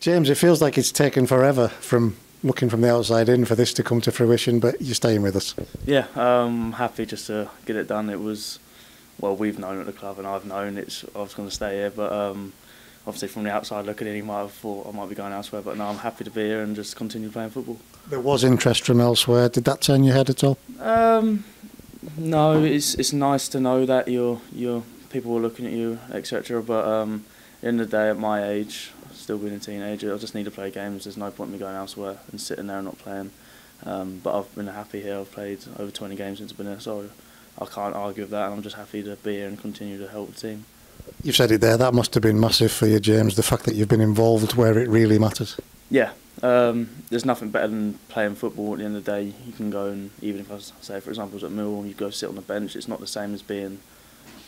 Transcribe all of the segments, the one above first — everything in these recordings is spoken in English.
James, it feels like it's taken forever from looking from the outside in for this to come to fruition, but you're staying with us. Yeah, happy just to get it done. It was, well, we've known at the club and I've known I was going to stay here, but obviously from the outside looking in, you might have thought I might be going elsewhere, but no, I'm happy to be here and just continue playing football. There was interest from elsewhere. Did that turn your head at all? No, it's nice to know that your people are looking at you, etc. But at the end of the day, at my age, still being a teenager, I just need to play games. There's no point in me going elsewhere and sitting there and not playing. But I've been happy here. I've played over 20 games since I've been here, so I can't argue with that. And I'm just happy to be here and continue to help the team. You've said it there. That must have been massive for you, James. The fact that you've been involved where it really matters. Yeah, there's nothing better than playing football. At the end of the day, you can go and even if I say, for example, I was at Millwall, you go sit on the bench. It's not the same as being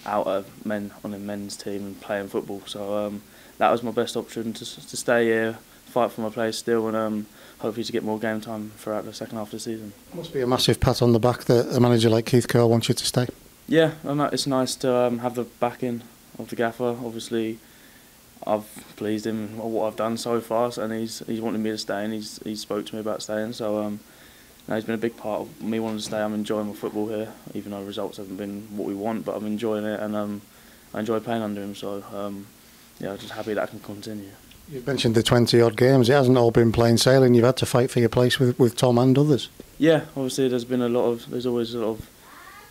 out on a men's team and playing football. So that was my best option to stay here, fight for my place still, and hopefully to get more game time throughout the second half of the season. It must be a massive pat on the back that a manager like Keith Curle wants you to stay. Yeah, it's nice to have the backing of the gaffer. Obviously, I've pleased him with what I've done so far, and he's wanted me to stay, and he spoke to me about staying. So he's been a big part of me wanting to stay. I'm enjoying my football here, even though results haven't been what we want, but I'm enjoying it, and I enjoy playing under him. So yeah, I'm just happy that I can continue. You've mentioned the 20-odd games. It hasn't all been plain sailing. You've had to fight for your place with Tom and others. Yeah, obviously there's always a lot of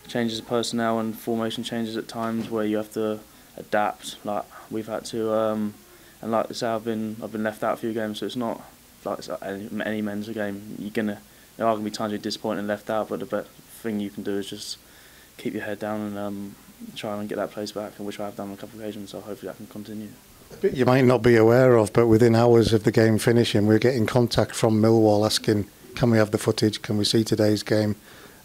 changes of personnel and formation changes at times where you have to adapt. Like we've had to, and like I say, I've been left out a few games, so it's not like it's any men's game. There are gonna be times you're disappointed and left out, but the best thing you can do is just keep your head down and try and get that place back, which I have done on a couple of occasions. So hopefully that can continue. A bit you might not be aware of, but within hours of the game finishing, we're getting contact from Millwall asking, can we have the footage? Can we see today's game?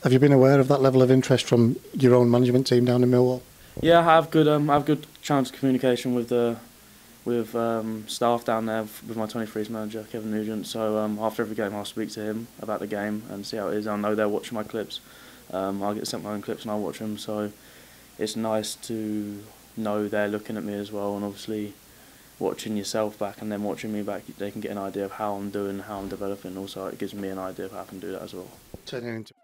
Have you been aware of that level of interest from your own management team down in Millwall? Yeah, I have good chance of communication with staff down there, with my 23s manager Kevin Nugent. So after every game, I'll speak to him about the game and see how it is. I know they're watching my clips. I'll get sent my own clips and I'll watch them. So it's nice to know they're looking at me as well, and obviously watching yourself back and then watching me back, they can get an idea of how I'm doing, how I'm developing. Also, it gives me an idea of how I can do that as well. Turning into